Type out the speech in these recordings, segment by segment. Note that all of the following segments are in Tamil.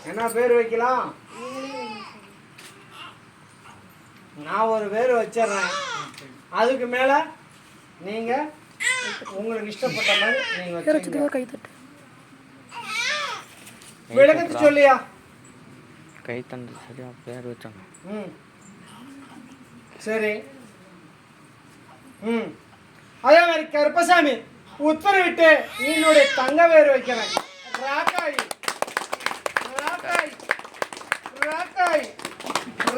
என்ன பேர் வைக்கலாம்? நான் ஒரு பேர் வச்சிடுறேன். அதுக்கு மேலே நீங்கள் உங்களுக்கு இஷ்டப்பட்ட மாதிரி நீங்கள் வச்சுக்கோங்க. விளக்கத்து சொல்லியா? கை தந்து சரியா பேர் வச்சாங்க. சரி. அதே மாதிரி கருப்பசாமி உத்தரவிட்டு என்னுடைய தங்க பேர் வைக்கிறேன். ராக்காய் ராக்காய் ராக்காய்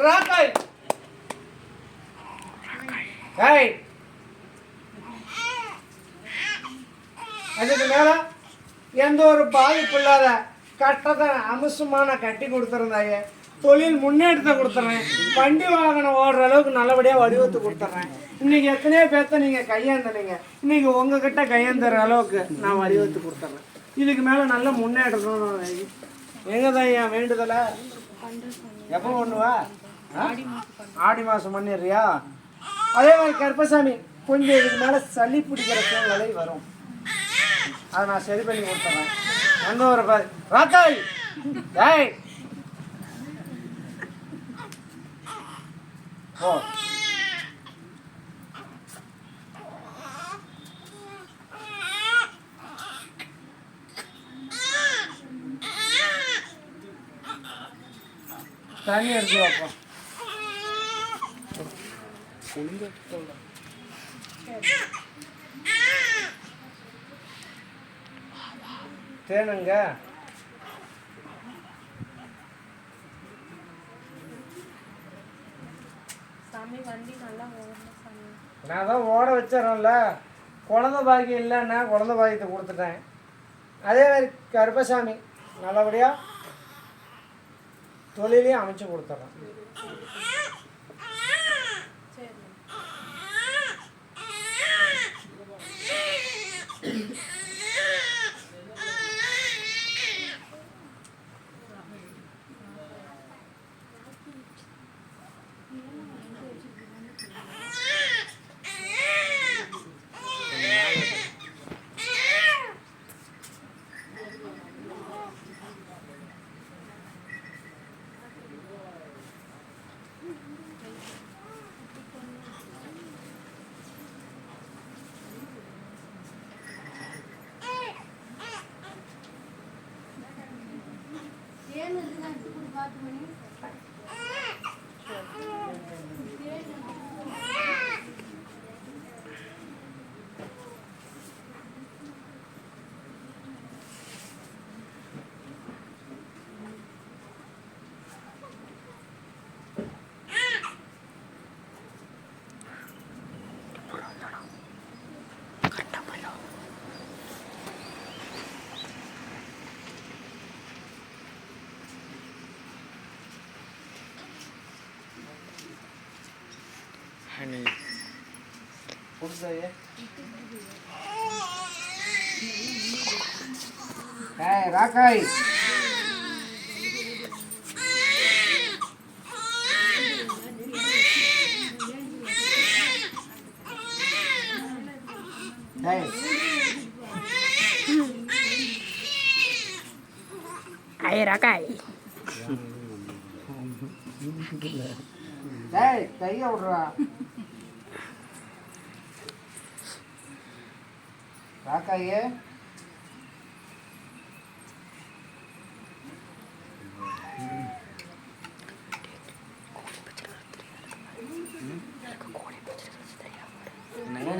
ராக்காய். ஏய், அதுக்கு மேல எந்த ஒரு பாதிப்பு இல்லாத கட்டத்தை அம்சமான கட்டி கொடுத்துருந்தாங்க. தொழில் முன்னேற்றத்தை கொடுத்துட்றேன். வண்டி வாகனம் ஓடுற அளவுக்கு நல்லபடியாக வடிவத்து கொடுத்துட்றேன். இன்னைக்கு எத்தனையோ பேர்த்த நீங்கள் கையேந்தலைங்க. இன்னைக்கு உங்ககிட்ட கையேந்துற அளவுக்கு நான் வடிவத்து கொடுத்துட்றேன். இதுக்கு மேலே நல்ல முன்னேற்றம். எங்கே தான் என் வேண்டுதலை எப்போ பண்ணுவா? ஆடி மாதம் பண்ணிடுறியா? அதே மாதிரி கருப்பசாமி கொஞ்சம் இதுக்கு மேலே சளி பிடிக்கிற சூழ்நிலை வரும். அதை நான் சரி பண்ணி கொடுத்துறேன். எந்த ஒரு ராக்காய். ஏய் ஓ, தண்ணி எடுத்து வைப்போம். தேனுங்க நான் தான் ஓட வச்சிடறேன்ல. குழந்தை பாக்கியம் இல்லைன்னா குழந்தை பாக்கியத்தை கொடுத்துட்டேன். அதே மாதிரி கருப்பசாமி நல்லபடியாக தொழிலையும் அமைச்சு கொடுத்துட்றேன். ராக்காய் ராக்காய் கைய விடுறா. ராக்காயே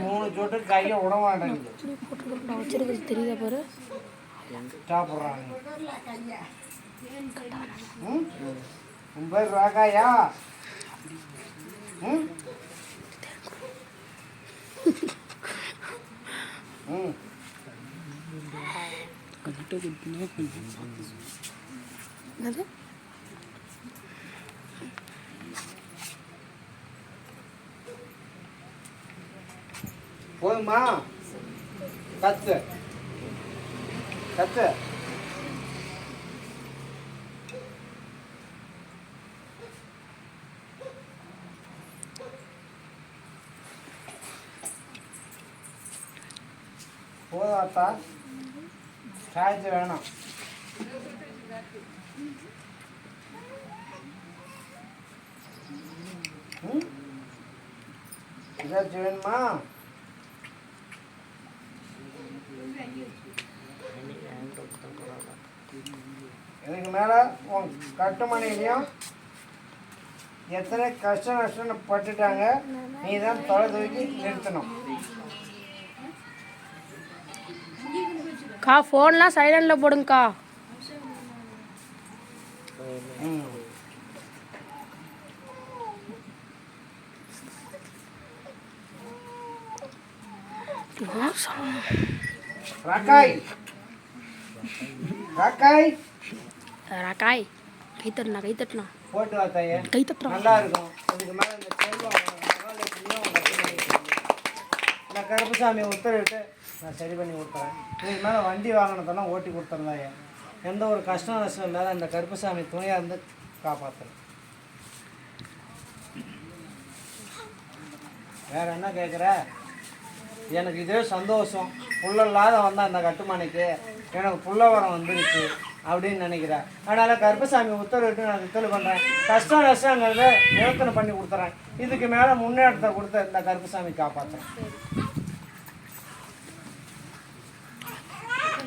மூணு சொட்டு கைய விட மாட்டேங்குது. தெரியுதா பாரு சாப்பிட்றாங்க. உன் பேர் ராக்காயா? போதுமா? கத்து கத்து. போதாத்தா சாய்ச்சி வேணும். ஏதாச்சும் வேணுமா? இதுக்கு மேலே உன் கட்டுமனையிலையும் எத்தனை கஷ்ட நஷ்டம் பட்டுட்டாங்க, நீ தான் தொலை தூக்கி நிறுத்தணும். கா ஃபோன்லாம் சைலண்டில் போடுங்கக்கா. ரக்காய் ரக்காய் ரக்காய் கை தட்டுனா கை தட்டுனா போட்டு வா தாயே, கை தட்டுறோம். நல்லா இருக்கும். இதுக்கு மேலே இந்த செல்வம் மகாலட்சுமியும் நான் கருப்பசாமி உத்தரவிட்டு நான் சரி பண்ணி கொடுத்துறேன். இதுக்கு மேலே வண்டி வாங்கினதெல்லாம் ஓட்டி கொடுத்துருந்தாயே, எந்த ஒரு கஷ்டம் நஷ்டம் இல்லாத இந்த கருப்பசாமி துணையாக இருந்து காப்பாற்றுறேன். வேற என்ன கேட்குற? எனக்கு இதே சந்தோஷம். புள்ள இல்லாத வந்தால் இந்த கட்டுமனைக்கு எனக்கு புள்ள வரம் வந்துருச்சு அப்படின்னு நினைக்கிறேன். அதனால் கருப்பசாமி உத்தரவிட்டு நான் திட்டல் பண்ணுறேன். கஷ்டம் நஷ்டங்கிறத நிவர்த்தனை பண்ணி கொடுத்துறேன். இதுக்கு மேலே முன்னேற்றத்தை கொடுத்து இந்த கருப்பசாமி காப்பாற்றுறேன்.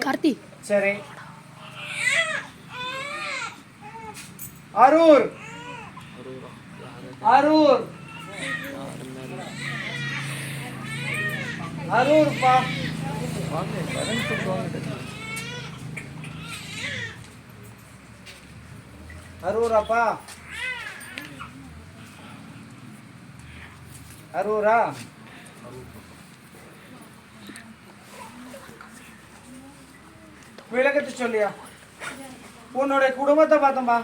கார்த்தி சரி. அரூர் அரூர் அரூர்ப்பா. அரூராப்பா? அரூரா? விளக்கத்து சொல்லியா? உன்னுடைய குடும்பத்தை பார்த்தேன்பா,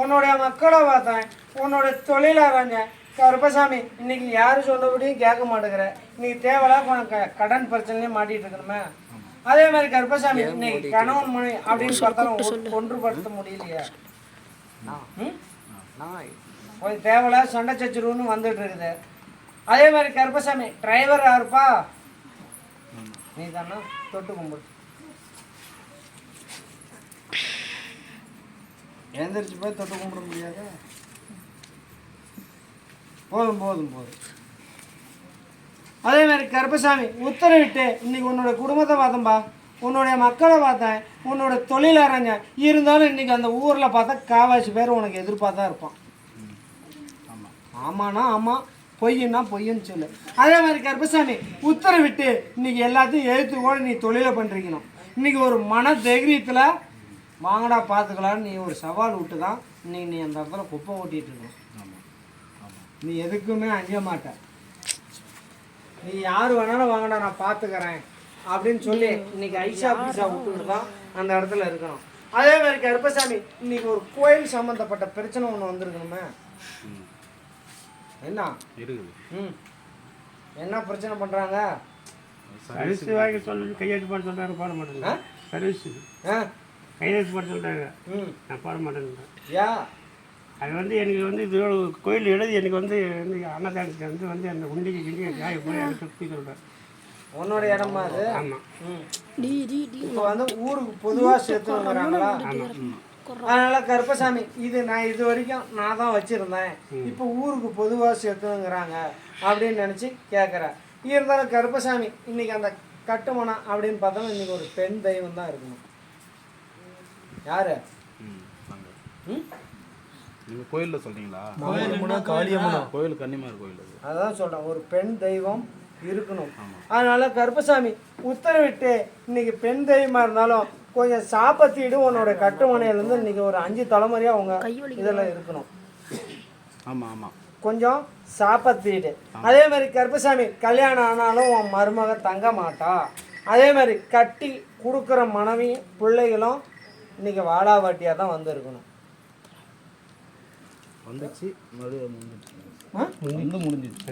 உன்னுடைய மக்களை பார்த்தேன், உன்னுடைய தொழில் ஆராய்ஞ்சேன். கருப்பசாமி இன்னைக்கு யாரு சொன்னபடியும் கேட்க மாட்டேங்கிற. இன்னைக்கு தேவையில்லாம் உனக்கு கடன் பிரச்சனையும் மாட்டிட்டு இருக்கணுமே. அதே மாதிரி கருப்பசாமி இன்னைக்கு கணவன் மனைவி அப்படின்னு பார்த்தாலும் ஒன்றுபடுத்த முடியலையா? கொஞ்சம் தேவையில்ல சண்டை சச்சுருன்னு வந்துட்டு இருக்குது. அதே மாதிரி கருப்பசாமி டிரைவர் யாருப்பா? நீ தானே? தொட்டு கும்பிடு. எழுந்திரிச்சு போய் தொட்டு கும்பிட முடியாது. போதும் போதும் போதும். அதே மாதிரி கருப்பசாமி உத்தரவிட்டு இன்னைக்கு உன்னோட குடும்பத்தை பார்த்தேன்பா, உன்னுடைய மக்களை பார்த்தேன், உன்னோட தொழில் அரைஞ்சேன். இருந்தாலும் இன்னைக்கு அந்த ஊரில் பார்த்தா காவாசி பேர் உனக்கு எதிர்பார்த்தா இருப்பான். ஆமாண்ணா ஆமாம், பொய்யுன்னா பொய்யுன்னு சொல்லு. அதே மாதிரி கருப்பசாமி உத்தரவிட்டு இன்னைக்கு எல்லாத்தையும் எழுத்து கூட நீ தொழிலை பண்ணிருக்கணும். இன்னைக்கு ஒரு மன தைரியத்தில் வாங்கடா பார்த்துக்கலான்னு நீ ஒரு சவால் விட்டு தான் இன்னைக்கு நீ அந்த இடத்துல குப்பை ஓட்டிகிட்டு இருக்கணும். நீ எதுக்குமே அஞ்ச மாட்ட. நீ யார் வேணாலும் வாங்கடா நான் பார்த்துக்கிறேன் அப்படின்னு சொல்லி இன்னைக்கு ஐஷா பீஸா விட்டுட்டு தான் அந்த இடத்துல இருக்கணும். அதே மாதிரி கருப்பசாமி இன்னைக்கு ஒரு கோயில் சம்மந்தப்பட்ட பிரச்சனை ஒன்று வந்திருக்கணுமே. என்ன இருக்குது? என்ன பிரச்சனை பண்ணுறாங்க? சர்வீஸ் வாங்கி சொல்லி கையெழுத்து போட சொல்கிறாங்க, போட மாட்டேங்க. சர்வீஸ் கையெழுத்து போட சொல்கிறாங்க, நான் போட மாட்டேங்கிறேன். யா அது வந்து எனக்கு வந்து இது கோயில் எழுதி எனக்கு வந்து அன்னதானத்துக்கு வந்து அந்த உண்டிக்கு கிண்டி காய போய் அதை சுற்றி சொல்கிறேன். உன்னோட இடமா அது? ஆமாம். இப்போ வந்து ஊருக்கு பொதுவாக சேர்த்துங்கிறாங்களா? அதனால கருப்பசாமி இது நான் இது வரைக்கும் நான் தான் வச்சுருந்தேன், இப்போ ஊருக்கு பொதுவாக சேர்த்துங்கிறாங்க அப்படின்னு நினச்சி கேட்குறேன். இருந்தாலும் கருப்பசாமி இன்னைக்கு அந்த கட்டுமனம் அப்படின்னு பார்த்தோம்னா இன்னைக்கு ஒரு பெண் தெய்வம் தான் இருக்கணும். யாரு? நீங்கள் கோயிலில் சொல்கிறீங்களா? கோயில் கன்னிமார் கோயில். அதான் சொல்கிறேன், ஒரு பெண் தெய்வம் இருக்கணும். அதனால கருப்பசாமி உத்தரவிட்டு இன்னைக்கு பெண் தெய்வமாக இருந்தாலும் கொஞ்சம் சாப்பத்திட்டு உன்னோட கட்டுமனையிலேருந்து இன்னைக்கு ஒரு 5 தலைமுறையாக அவங்க இதில் இருக்கணும். ஆமாம் ஆமாம், கொஞ்சம் சாப்பத்திட்டு. அதே மாதிரி கருப்பசாமி கல்யாணம் ஆனாலும் உன் மருமக தங்க மாட்டா. அதே மாதிரி கட்டி கொடுக்குற மனைவி பிள்ளைகளும் இன்னைக்கு வாடாவாட்டியாக தான் வந்து இருக்கணும். வந்துச்சு மறுபடியும் முடிஞ்சிச்சு.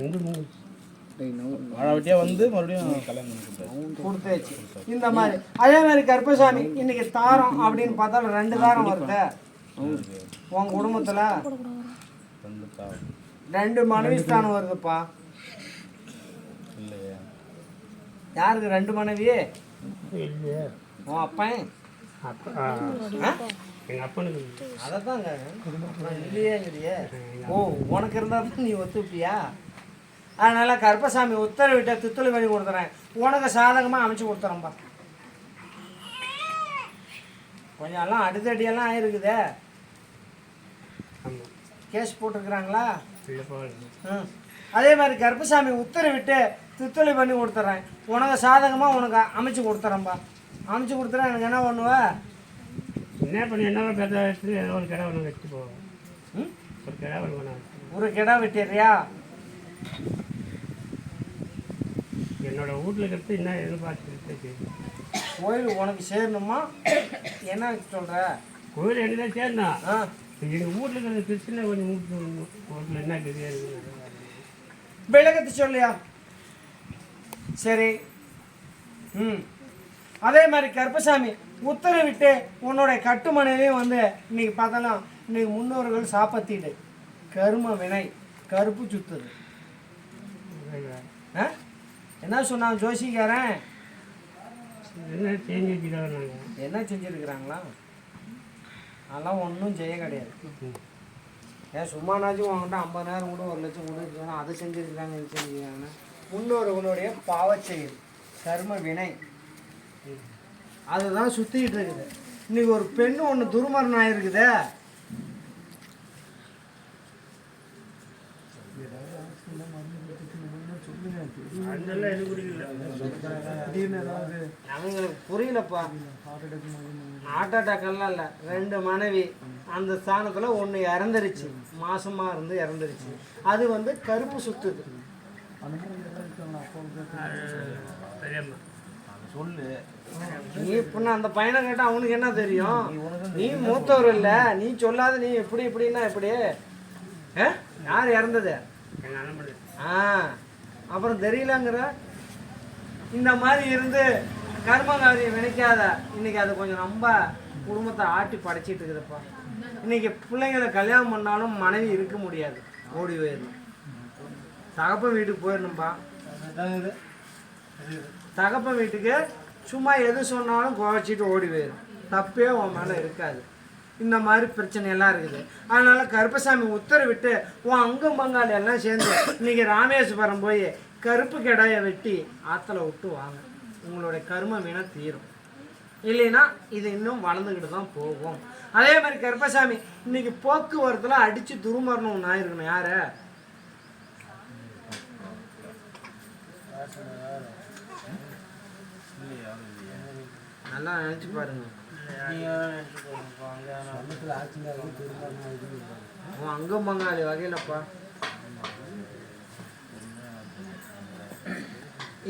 வாழாவட்டியாக வந்து மறுபடியும் கல்யாணம் கொடுத்தாச்சு இந்த மாதிரி. அதே மாதிரி கருப்பசாமி இன்னைக்கு தாரம் அப்படின்னு பார்த்தாலும் 2 தாரம் வருது உன் குடும்பத்தில். 2 மனைவி ஸ்தானம் வருதுப்பா. இல்லையா? யாருக்கு 2 மனைவி? இல்லையா? உன் அப்பன் அப்பா எங்கள் அப்பனுக்கு அதைத்தாங்க இல்லையேங்கிறியே. ஓ, உனக்கு இருந்தால் தான் நீ ஒத்துப்பியா? அதனால் கருப்பசாமி உத்தரவிட்ட துத்துளி பண்ணி கொடுத்துறேன், உனக்கு சாதகமாக அமைச்சு கொடுத்துறேன்ப்பா. கொஞ்சம் எல்லாம் அடித்தடியெல்லாம் ஆயிருக்குதே. ஆமாம் கேஸ் போட்டிருக்கிறாங்களா? இல்லைப்பா. ம். அதே மாதிரி கருப்பசாமி உத்தரவிட்டு துத்துளி பண்ணி கொடுத்துட்றேன், உனக்கு சாதகமாக உனக்கு அமைச்சு கொடுத்துறேன்ப்பா. அமைச்சு கொடுத்துறேன், எனக்கு என்ன பண்ணுவ? என்ன பண்ணி என்ன பெற்ற வச்சு ஏதோ ஒரு கிடா ஒன்று வச்சு போவோம். ம்? ஒரு கிடா ஒன்று வேணாம். ஒரு கிடா வெட்டிடுறியா? என்னோட வீட்டில் இருக்கிறது என்ன எதிர்பார்த்து கோயில் உனக்கு சேரணுமா? என்ன சொல்கிற? கோயில் என்ன தான் சேர்ந்தான். ஆ, எங்கள் வீட்டில் இருக்கிற பிரச்சனை கொஞ்சம் வீட்டில் என்ன தெரியாது. விளக்கத்து சொல்லியா? சரி. ம். அதே மாதிரி கருப்பசாமி உத்தரவிட்டு உன்னுடைய கட்டுமனையிலையும் வந்து இன்னைக்கு பார்த்தாலும் இன்னைக்கு முன்னோர்கள் சாப்பத்தீடு கரும வினை கருப்பு சுத்துது. ஆ? என்ன சொன்னான் ஜோசிக்காரன்? என்ன சேஞ்ச் வச்சுக்கிறோம் நாங்கள். என்ன செஞ்சுருக்கிறாங்களா? அதெல்லாம் ஒன்றும் செய்ய கிடையாது. ஏன் சும்மானாச்சும் உங்கள்கிட்ட 50,000 கூட 1,00,000 கூட இருக்குன்னா அதை செஞ்சுருக்கிறாங்க, இது செஞ்சுருக்காங்கன்னா முன்னோர்களுடைய பாவச் செயல் கர்ம வினை அதுதான் சுற்றிக்கிட்டு இருக்குது. இன்னைக்கு ஒரு பெண்ணு ஒன்று துர்மரணம் ஆயிருக்குதே. அதெல்லாம் எது குடிக்கல. அவங்களுக்கு புரியலப்பா. ஹார்ட் அட்டாக் எல்லாம் இல்லை, 2 மனைவி அந்த ஸ்தானத்தில் ஒன்று இறந்துருச்சு, மாசமாக இருந்து இறந்துருச்சு. அது வந்து கருப்பு சுத்துது. சரியாம்மா சொல்லு. நீ இப்ப அந்த பையனை கேட்டால் அவனுக்கு என்ன தெரியும்? நீ மூத்தவர் இல்லை, நீ சொல்லாத. நீ எப்படி இப்படின்னா எப்படி? யார் இறந்தது? எங்கள் அண்ணன். அப்புறம் தெரியலங்கிற. இந்த மாதிரி இருந்து கர்மகாரியை நினைக்காத. இன்னைக்கு அது கொஞ்சம் ரொம்ப குடும்பத்தை ஆட்டி படைச்சிட்டு இருக்குதுப்பா. இன்னைக்கு பிள்ளைங்களை கல்யாணம் பண்ணாலும் மனைவி இருக்க முடியாது, ஓடி போயிடணும். தகப்பன் வீட்டுக்கு போயிடணும்பா. தகப்பன் வீட்டுக்கு சும்மா எது சொன்னாலும் குறைச்சிட்டு ஓடி போயிடும். தப்பே உன் மேலே இருக்காது. இந்த மாதிரி பிரச்சனையெல்லாம் இருக்குது. அதனால் கருப்பசாமி உத்தரவிட்டு உன் அங்கம் பங்காளி எல்லாம் சேர்ந்து இன்றைக்கி ராமேஸ்வரம் போய் கருப்பு கிடாயை வெட்டி ஆற்றுல விட்டு வாங்க. உங்களுடைய கர்ம வினை தீரும். இல்லைன்னா இது இன்னும் வளர்ந்துக்கிட்டு தான் போகும். அதே மாதிரி கருப்பசாமி இன்னைக்கு போக்குவரத்தில் அடித்து துருமரணம் ஒன்று ஆயிருக்கணும். யாரை? நல்லா நினச்சி பாருங்க. அங்கம் பங்காளி வகையிலப்பா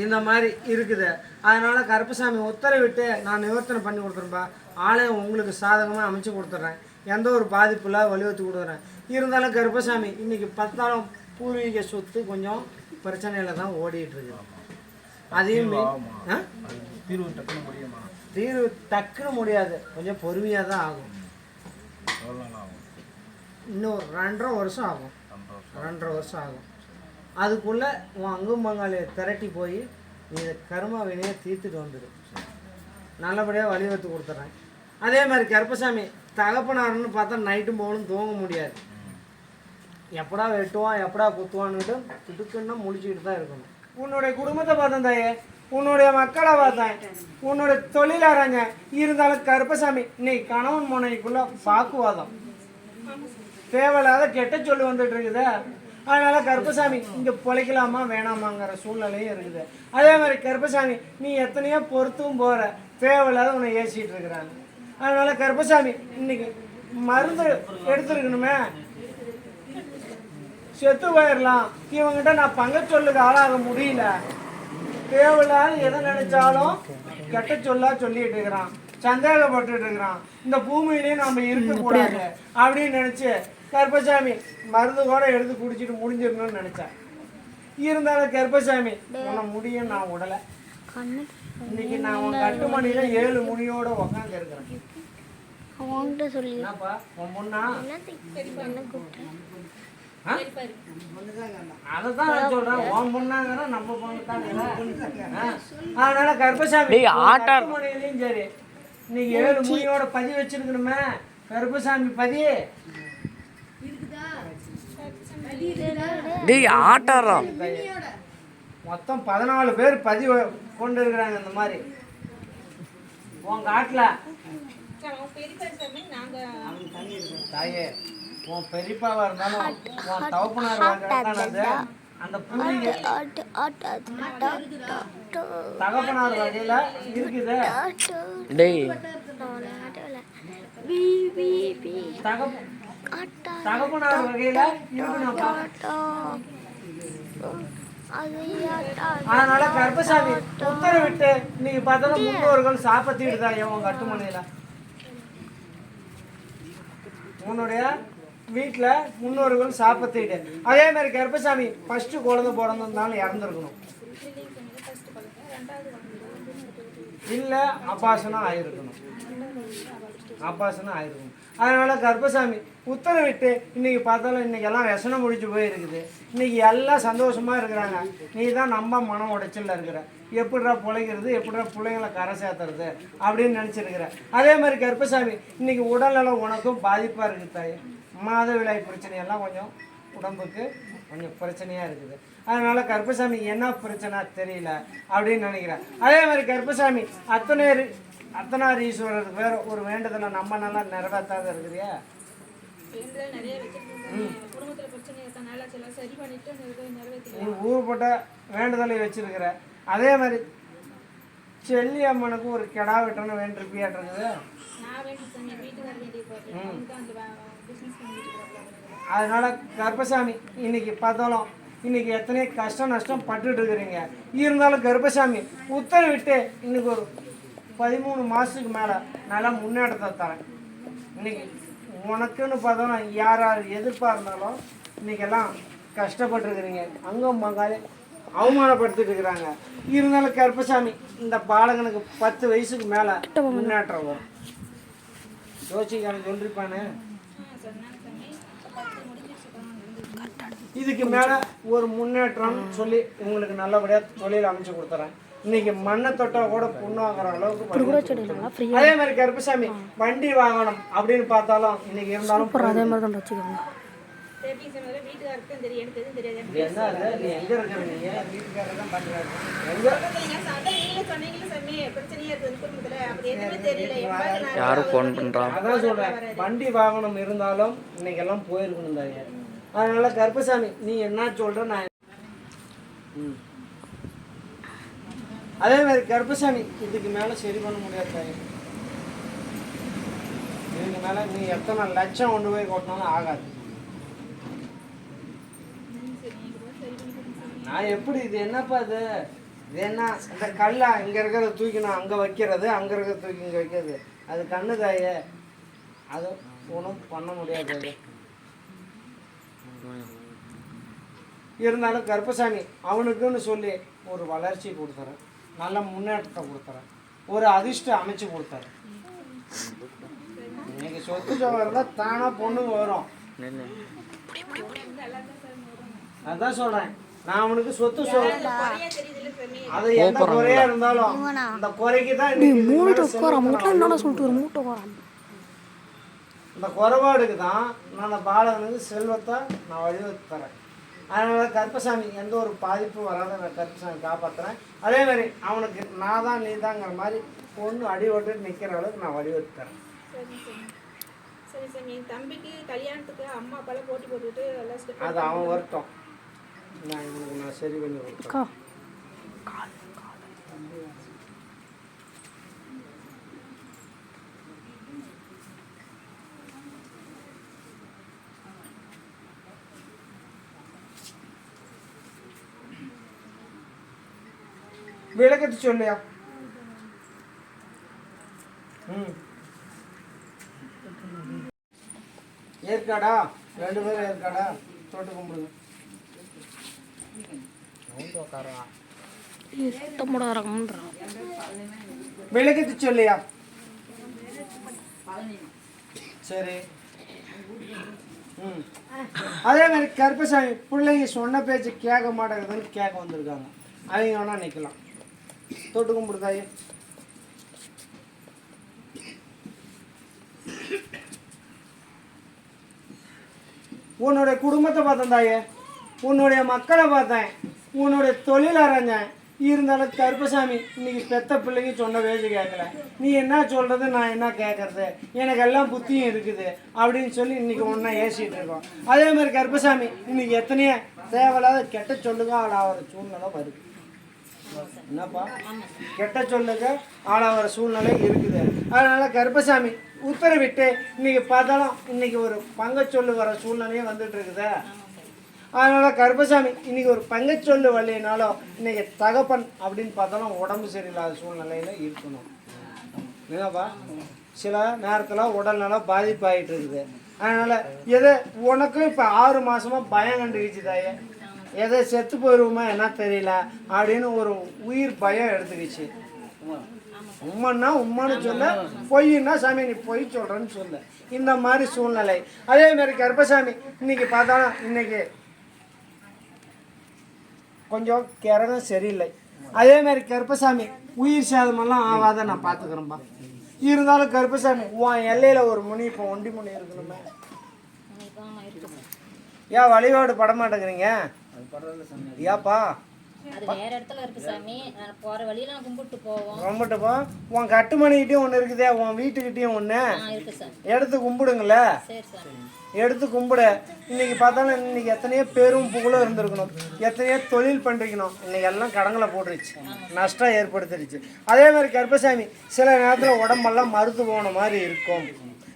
இந்த மாதிரி இருக்குது. அதனால கருப்பசாமி உத்தரவிட்டு நான் நிவர்த்தனை பண்ணி கொடுத்துருப்பா. ஆலயம் உங்களுக்கு சாதகமாக அமைச்சு கொடுத்துட்றேன், எந்த ஒரு பாதிப்பு இல்லாத வலியுறுத்தி கொடுக்குறேன். இருந்தாலும் கருப்பசாமி இன்னைக்கு 10 நாளும் பூர்வீக சொத்து கொஞ்சம் பிரச்சனையில் தான் ஓடிட்டு இருக்கு. அதையும் தீர்வு டக்குன்னு முடியுமா? தீர்வு டக்குன்னு முடியாது, கொஞ்சம் பொறுமையாக தான் ஆகும். இன்னும் 2.5 வருஷம் ஆகும். 2.5 வருஷம் ஆகும். அதுக்குள்ளே உன் அங்கும் பங்காளியை திரட்டி போய் நீ கர்ம வினையை தீர்த்துட்டு வந்துடு. நல்லபடியாக வழிவகுத்து கொடுத்துட்றேன். அதே மாதிரி கருப்பசாமி தகப்பனாருன்னு பார்த்தா நைட்டும் போகணும் தூங்க முடியாது. எப்படா வெட்டுவான் எப்படா குத்துவான்னுட்டு துடுக்குன்னா முடிச்சுக்கிட்டு தான் இருக்கணும். உன்னுடைய குடும்பத்தை பார்த்தேன் தாயே, உன்னுடைய மக்களை பார்த்தேன், உன்னுடைய தொழிலாராங்க. இருந்தாலும் கருப்பசாமி இன்னைக்கு கணவன் மனைவிக்குள்ள வாக்குவாதம், தேவையில்லாத கெட்ட சொல்லி வந்துட்டு இருக்குது. அதனால கருப்பசாமி இங்கே பொழைக்கலாமா வேணாமாங்கிற சூழ்நிலையும் இருக்குது. அதே மாதிரி கருப்பசாமி நீ எத்தனையோ பொறுத்தும் போகிற, தேவையில்லாத உன்னை ஏசிட்டு இருக்கிறாங்க. அதனால கருப்பசாமி இன்னைக்கு மருந்து எடுத்துருக்கணுமே, செத்து போயிடலாம். இவங்கிட்ட நான் பங்க சொல்லுக்கு ஆளாக முடியல. தேவையில்லாத எதை நினைச்சாலும் கெட்ட சொல்லா சொல்லிட்டு இருக்கிறான், சந்தேகப்பட்டு இருக்கிறான். இந்த பூமியிலேயே நம்ம இருக்கக்கூடாது அப்படின்னு நினைச்சு கருப்பசாமி மருந்து கூட எடுத்து குடிச்சிட்டு முடிஞ்சிடணும்னு நினைச்சேன். இருந்தாலும் கருப்பசாமி உன்னை முடியும் நான் விடலை. இன்னைக்கு நான் உன் கட்டுமணியில 7 முனியோட உக்காந்து இருக்கிறேன். என்னப்பா உன் முன்னா? அதான் சொல்றேன், உன் பொண்ணாங்கிற நம்ம பொண்ணு தான். அதனால கருப்பசாமி கட்டுமணியிலையும் சரி இன்னைக்கு 7 முடியோட பதி வச்சிருக்கணுமே கருப்பசாமி பதி. டேய் ஆட்டாரம் மொத்தம் 14 பேர் பதி கொண்டு இருக்கிறாங்க இந்த மாதிரி உன் காட்டுல. தாயே உன் பெரியப்பாவா இருந்தாலும் உன் தவப்பனார் வாங்கினது அந்த புள்ளிங்க தகப்பனார் வகையில இருக்குது. டேய் தகப்பனார் வகையில இருக்கணும்ப்பா. அதனால கருப்பசாமி உத்தரவிட்டு இன்னைக்கு பார்த்தாலும் முன்னோர்கள் சாப்பிட்டுட்டு தான் உன் கட்டுமனையில உன்னுடைய வீட்டில் முன்னோர்கள் சாப்பிட்டுட்டு. அதே மாதிரி கருப்பசாமி ஃபர்ஸ்ட் குழந்தை பிறந்திருந்தாலும் இறந்துருக்கணும், இல்லை அபாசனம் ஆயிருக்கணும், அபாசனம் ஆயிருக்கணும். அதனால கருப்பசாமி உத்தரவிட்டு இன்னைக்கு பார்த்தாலும் இன்னைக்கு எல்லாம் விஷனம் முடிச்சு போயிருக்குது. இன்னைக்கு எல்லாம் சந்தோஷமா இருக்கிறாங்க. நீ தான் நம்ம மனம் உடைச்சல இருக்கிற, எப்படிடா பிழைக்கிறது, எப்படிடா பிள்ளைங்களை கரை சேர்த்துறது அப்படின்னு நினச்சிருக்கிற. அதே மாதிரி கருப்பசாமி இன்னைக்கு உடல்நலம் உனக்கும் பாதிப்பாக இருக்குது தாய். மாதவிடாய் பிரச்சனையெல்லாம் கொஞ்சம் உடம்புக்கு கொஞ்சம் பிரச்சனையாக இருக்குது. அதனால கருப்பசாமி என்ன பிரச்சனை தெரியல அப்படின்னு நினைக்கிறேன். அதே மாதிரி கருப்பசாமி அர்த்தநாரீஸ்வரருக்கு வேற ஒரு வேண்டுதலை நம்ம நல்லா நிறைவேற்றாத இருக்கிறியா? நீ ஊருப்பட்ட வேண்டுதலை வச்சிருக்கிற. அதே மாதிரி செல்லி அம்மனுக்கு ஒரு கெடா வெட்டணும் வேண்டிருப்பியாட்டிருக்குது. அதனால கருப்பசாமி இன்னைக்கு பார்த்தாலும் இன்னைக்கு எத்தனையோ கஷ்டம் நஷ்டம் பட்டுட்டு இருக்கிறீங்க. இருந்தாலும் கருப்பசாமி உத்தரவிட்டு இன்னைக்கு ஒரு 13 மாதத்துக்கு மேலே நல்லா முன்னேற்றத்தை தரேன். இன்னைக்கு உனக்குன்னு பார்த்தோன்னா யார் யார் எதிர்ப்பாக இருந்தாலும் இன்னைக்கெல்லாம் கஷ்டப்பட்டுருக்குறீங்க, அங்கம் பங்காளி அவமானப்படுத்திட்டு இருக்கிறாங்க. இருந்தாலும் கருப்பசாமி இந்த பாலகனுக்கு 10 வயசுக்கு மேலே முன்னேற்றம் வரும். யோசிக்கான சொல்லிருப்பானு. இதுக்கு மேலே ஒரு முன்னேற்றம் சொல்லி உங்களுக்கு நல்லபடியாக தொழில் அமைச்சு கொடுத்துறேன். இன்னைக்கு மண்ணை தொட்டா கூட புண்ணு வாங்குற அளவுக்கு. அதே மாதிரி கருப்பசாமி வண்டி வாங்கணும் அப்படின்னு பார்த்தாலும் இன்னைக்கு இருந்தாலும் அதே மாதிரி தான் வச்சுக்கோங்க. என்ன அது? நீ எங்க இருக்கிற? நீங்க வீட்டுக்காரர் தான் பண்றாரு. யாரும் ஃபோன் பண்றா? அதான் சொல்றேன், வண்டி வாகனம் இருந்தாலும் இன்னைக்கு எல்லாம் போயிருக்கணும் தாங்க. அதனால கருப்பசாமி நீ என்ன சொல்ற நான். அதே மாதிரி கருப்பசாமி இதுக்கு மேல சரி பண்ண முடியாது தாங்க. இதுக்கு மேல நீ எத்தனை லட்சம் கொண்டு போய் கொட்டினாலும் ஆகாது. நான் எப்படி இது என்னப்பா இது என்ன இந்த கல்லா இங்கே இருக்கிறத தூக்கணும் அங்கே வைக்கிறது, அங்கே இருக்கிறத தூக்கி இங்கே வைக்கிறது, அது கண்ணு தாயே, அது ஒன்றும் பண்ண முடியாது. அது இருந்தாலும் கருப்பசாமி அவனுக்குன்னு சொல்லி ஒரு வளர்ச்சி கொடுத்துறேன், நல்ல முன்னேற்றத்தை கொடுத்துறேன், ஒரு அதிர்ஷ்டம் அமைச்சு கொடுத்துறேன். இன்னைக்கு சொத்து சோகம் இருந்தால் தானாக பொண்ணுங்க வரும். அதான் சொல்கிறேன், நான் அவனுக்கு சொத்து அது எந்த குறையா இருந்தாலும் அந்த குறைக்கு தான் இந்த குறைபாடுக்கு தான் நான் அந்த பாலகனுக்கு செல்வத்தை நான் வழிவகுத்து தரேன். அதனால கருப்பசாமி எந்த ஒரு பாதிப்பும் வராத நான் கருப்பசாமி காப்பாற்றுறேன். அதே மாதிரி அவனுக்கு நான் தான் நீ தாங்கிற மாதிரி பொண்ணு அடி ஓட்டு நிற்கிற அளவுக்கு நான் வழிவகுத்து தரேன். அது அவன் வரட்டும், நான் இவனுக்கு நான் சரி பண்ணி கொடுத்தேன். விளக்கத்து சொல்லியா? ஏற்காடா 2 பேரும் ஏற்காடா தோட்டு கும்பிடுங்க. விளக்கத்து சொல்லியா? சரி. அதே மாதிரி கருப்பசாமி பிள்ளைங்க சொன்ன பேச்சு கேட்க மாட்டேங்குதுன்னு கேட்க வந்திருக்காங்க. அவங்க வேணா நிற்கலாம். தொட்டு கும்பிடுதாயே. உன்னுடைய குடும்பத்தை பார்த்தேன் தாயே, உன்னுடைய மக்களை பார்த்தேன், உன்னுடைய தொழில் அரைஞ்சேன். இருந்தாலும் கருப்பசாமி இன்னைக்கு பெத்த பிள்ளைங்க சொன்ன பேச்சு கேட்கல. நீ என்ன சொல்கிறது, நான் என்ன கேட்கறது, எனக்கு எல்லாம் புத்தியும் இருக்குது அப்படின்னு சொல்லி இன்னைக்கு ஒன்றா ஏசிட்டு இருக்கோம். அதே மாதிரி கருப்பசாமி இன்னைக்கு எத்தனையோ தேவையில்லாத கெட்ட சொல்லுங்க ஆளாகிற சூழ்நிலை வருது. என்னப்பா, கெட்ட சொல்லுங்க ஆளாகிற சூழ்நிலை இருக்குது. அதனால கருப்பசாமி உத்தரவிட்டு இன்னைக்கு பார்த்தாலும் இன்னைக்கு ஒரு பங்கச்சொல்லு வர சூழ்நிலையும் வந்துட்டு இருக்குது. அதனால கருப்பசாமி இன்னைக்கு ஒரு பங்கச்சொல்லு வரலைனாலும் இன்னைக்கு தகப்பன் அப்படின்னு பார்த்தாலும் உடம்பு சரியில்லாத சூழ்நிலையில இருக்கணும். என்னப்பா, சில நேரத்தில் உடல்நலம் பாதிப்பாகிட்டு இருக்குது. அதனால எதை உனக்கும் இப்போ 6 மாசமா பயம் கண்டுக்கிச்சு தாயே, எதை செத்து போயிடுவோமா என்ன தெரியல அப்படின்னு ஒரு உயிர் பயம் எடுத்துக்கிச்சு. உண்மைன்னா உண்மைன்னு சொல்ல, பொய்ன்னா சாமி நீ பொய் சொல்கிறேன்னு சொல்ல. இந்த மாதிரி சூழ்நிலை. அதே மாதிரி கருப்பசாமி இன்னைக்கு பார்த்தாலும் இன்னைக்கு கொஞ்சம் கிரகம் சரியில்லை. அதே மாதிரி கருப்பசாமி உயிர் சேதமெல்லாம் ஆகாத நான் பார்த்துக்கிறேன்ப்பா. இருந்தாலும் கருப்பசாமி உன் எல்லையில் ஒரு முனி இப்போ ஒண்டி முனி இருக்கணுமே. ஏன் வழிபாடு பட மாட்டேங்கிறீங்க? ஏப்பா அது வேற இடத்துல இருக்கு சாமி. நான் போற வழியில நான் கும்பிட்டு போவோம். கும்பிட்டு போ. உன் கட்டுமணிக்கிட்டையும் ஒன்று இருக்குதே, உன் வீட்டுக்கிட்டையும் ஒன்று இருக்கு சார். எடுத்து கும்பிடுங்களே. சரி சார். எடுத்து கும்பிடு. இன்னைக்கு பார்த்தாலும் இன்னைக்கு எத்தனையோ பேரும் புகழும் இருந்திருக்கணும், எத்தனையோ தொழில் பண்ணிருக்கணும். இன்னைக்கு எல்லாம் கடங்களை போட்டுருச்சு, நஷ்டம் ஏற்படுத்திடுச்சு. அதே மாதிரி கருப்பசாமி சில நேரத்தில் உடம்பெல்லாம் மறுத்து போன மாதிரி இருக்கும்.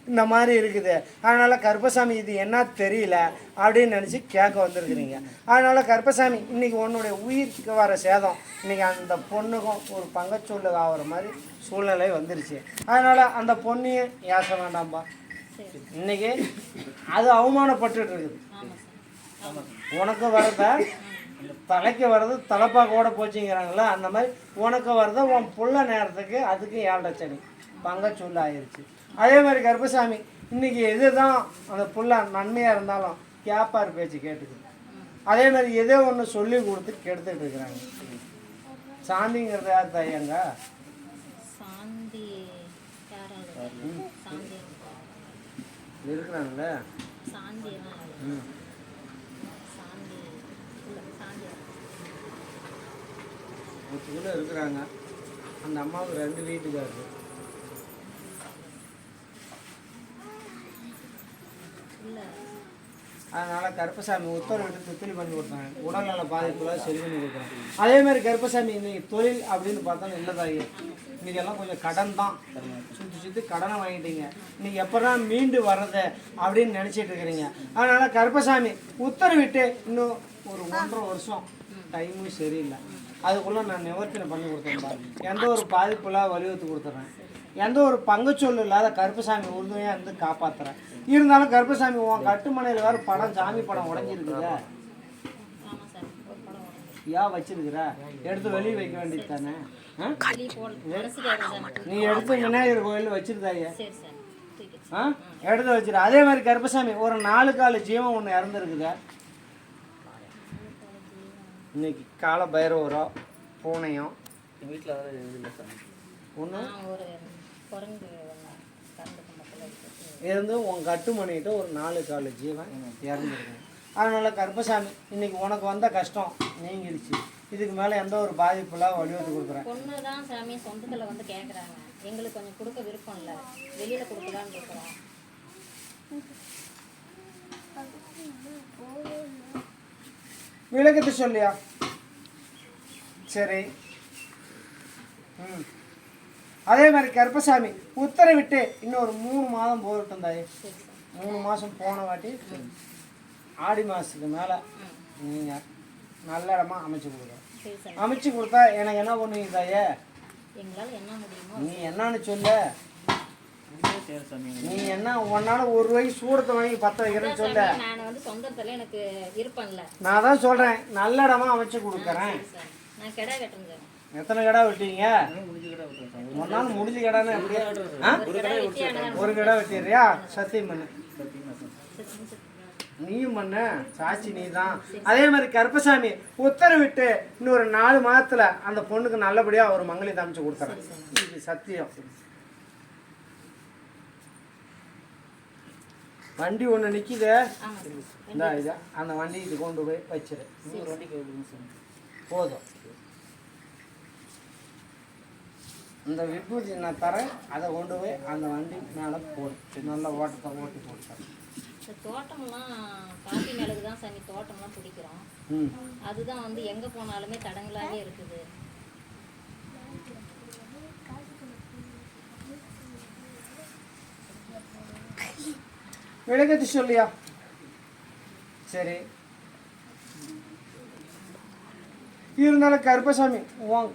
இந்த மாதிரி இருக்குது. அதனால் கருப்பசாமி இது என்ன தெரியல அப்படின்னு நினச்சி கேட்க வந்திருக்கிறீங்க. அதனால் கருப்பசாமி இன்றைக்கி உன்னுடைய உயிருக்கு வர சேதம் இன்றைக்கி அந்த பொண்ணுக்கும் ஒரு பங்கச்சொல்லு ஆகிற மாதிரி சூழ்நிலை வந்துருச்சு. அதனால் அந்த பொண்ணையும் ஏச வேண்டாம்பா. இன்றைக்கி அது அவமானப்பட்டுட்டு இருக்குது. உனக்கு வரத தலைக்கு வர்றது தலைப்பா கூட போச்சுங்கிறாங்களா, அந்த மாதிரி உனக்கு வர்றத உன் புள்ள நேரத்துக்கு அதுக்கு 7.5 சனி பங்கச்சொல்லு ஆயிடுச்சு. அதே மாதிரி கருப்பசாமி இன்னைக்கு எதுதான் அந்த புள்ள நன்மையாக இருந்தாலும் கேப்பார் பேச்சு கேட்டுக்குது. அதே மாதிரி எதோ ஒன்று சொல்லி கொடுத்து கெடுத்துட்டு இருக்கிறாங்க. சாந்திங்கிறது யார் தாயாங்க? சாந்தி இருக்கிறாங்கல்ல, சாந்தி ஒருத்தக்குள்ள இருக்கிறாங்க. அந்த அம்மாவுக்கு 2 வீட்டுக்காரரு. அதனால் கருப்பசாமி உத்தரவிட்டு துத்திலி பண்ணி கொடுத்தாங்க. உடல்நல பாதிப்புலாம் சரி பண்ணி கொடுக்குறாங்க. அதே மாதிரி கருப்பசாமி இன்றைக்கி தொழில் அப்படின்னு பார்த்தாலும் இல்லதாகி இன்றைக்கெல்லாம் கொஞ்சம் கடன் தான், சுற்றி கடனை வாங்கிட்டீங்க. இன்றைக்கி எப்போ தான் மீண்டு வர்றது அப்படின்னு நினச்சிட்டு இருக்கிறீங்க. அதனால் கருப்பசாமி உத்தரவிட்டு இன்னும் ஒரு 1.5 வருஷம் டைமும் சரியில்லை, அதுக்குள்ளே நான் நிவர்த்தனை பண்ணி கொடுத்தேன். எந்த ஒரு பாதிப்புலாம் வலியுறுத்தி கொடுத்துட்றேன். எந்த ஒரு பங்குச்சொல்லு இல்லாத கருப்பசாமி உறுதுணையாக இருந்து காப்பாற்றுறேன். இருந்தாலும் கருப்பசாமி உன் கட்டுமனையில் வேறு படம், சாமி படம் உடஞ்சிருக்குதா? ஏன் வச்சிருக்கிற? எடுத்து வெளியே வைக்க வேண்டியது தானே. நீ எடுத்து விநாயகர் கோயில் வச்சிருந்தாயே, எடுத்து வச்சிரு. அதே மாதிரி கருப்பசாமி ஒரு 4 கால ஜீவம் ஒன்று இறந்துருக்குதா? இன்னைக்கு கால பைரவரோ பூனையும் வீட்டில் ஒன்று இருந்து உன் கட்டுமணிகிட்ட ஒரு 4 கால ஜீவன் இறந்துருக்கு. அதனால் கருப்பசாமி இன்னைக்கு உனக்கு வந்த கஷ்டம் நீங்கிடுச்சு. இதுக்கு மேலே எந்த ஒரு பாதிப்புலாம் வலியுறுத்தி கொடுக்குறேன். பொண்ணு தான் சாமி சொந்தத்தில் வந்து கேட்குறாங்க. எங்களுக்கு கொஞ்சம் கொடுக்க விருப்பம் இல்லை, வெளியில் கொடுக்கலான்னு இருக்கிறோம். விளக்கத்தை சொல்லியா? சரி. அதே மாதிரி கருப்பசாமி உத்தரவிட்டு இன்னும் ஒரு 3 மாதம் போகட்டும் தாயே. 3 மாதம் போன வாட்டி ஆடி மாதத்துக்கு மேலே நீங்கள் நல்ல இடமா அமைச்சு கொடுங்க. அமைச்சு கொடுத்தா எனக்கு என்ன பண்ணுவீங்க தாயே? நீ என்னன்னு சொல்ல. நீ என்ன உன்னால 1 ரூபாய்க்கு சூடத்தை வாங்கி 10 வைக்கிறேன்னு சொல்ல. நான் வந்து சொந்தத்தில் எனக்கு விருப்பம் இல்லை. நான் தான் சொல்கிறேன், நல்ல இடமா அமைச்சு கொடுக்குறேன். நான் கிடா வெட்டுறேன். எத்தனை கடை வெட்டீங்க? ஒரு நாள் முடிஞ்ச கடைன்னு எப்படியா? ஒரு கடை வெட்டிடுறியா? சத்தியம் பண்ணு. நீயும் பண்ண சாட்சி நீ தான். அதே மாதிரி கருப்பசாமி உத்தரவிட்டு இன்னொரு 4 மாதத்துல அந்த பொண்ணுக்கு நல்லபடியாக ஒரு மங்களத்தை அமைச்சு கொடுத்துறேன். இது சத்தியம். வண்டி ஒன்று நிற்கிது. ஆமாம் சாமி. இந்த இது அந்த வண்டி இது கொண்டு போய் வச்சிரு. போதும். இந்த விபூதி நான் தரேன், அதை கொண்டு போய் அந்த வண்டி மேலே போட்டு நல்ல ஓட்டத்தை ஓட்டி போட்டேன். இந்த தோட்டம்லாம் காப்பி மிளகு தான் சாமி தோட்டம்லாம் பிடிக்கிறோம். ம். அதுதான் வந்து எங்கே போனாலுமே தடங்களாகவே இருக்குது. விளக்கத்தி சொல்லியா? சரி. இருந்தாலும் கருப்பசாமி, உன்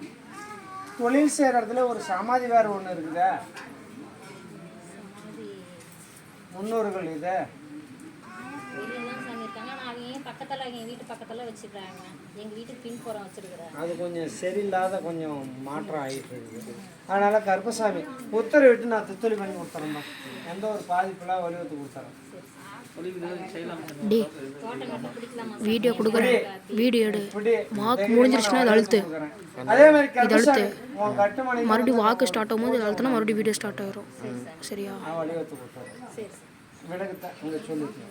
தொழில் செய்கிற இடத்துல ஒரு சமாதி வேறு ஒன்று இருக்குதா? சமாதி முன்னோர்கள் இது வெளியே தான் சாமி இருக்காங்க. ஆனால் அவங்க பக்கத்தில் எங்கள் வீட்டு பக்கத்தில் வச்சுக்கிறாங்க. எங்கள் வீட்டுக்கு பின்புறம் வச்சுருக்குறாங்க. அது கொஞ்சம் சரியில்லாத கொஞ்சம் மாற்றம் ஆகிட்டு இருக்குது. அதனால் கருப்பசாமி உத்தரவிட்டு நான் தித்தொலி பண்ணி கொடுத்துறேம்மா. எந்த ஒரு பாதிப்புலாம் வலியுறுத்தி கொடுத்துறேன். டேய் தோட்டம் மட்டும் பிடிக்கலாமா சாமி? வீடியோ கொடுக்குறேன், வீடியோ எடு. இப்படி வாக்கு முடிஞ்சிருச்சுன்னா அதை அழுத்து. அதே மாதிரி கருப்பசாமி உன் கட்டுமனை மறுபடியும் வாக்கு ஸ்டார்ட் ஆகும்போது இதை அழுத்தினா மறுபடியும் வீடியோ ஸ்டார்ட் ஆயிரும். சரியா? நான் வலியுறுத்தி கொடுத்துறேன். சரி சார். விளக்கத்தை இங்கே சொல்லிட்டு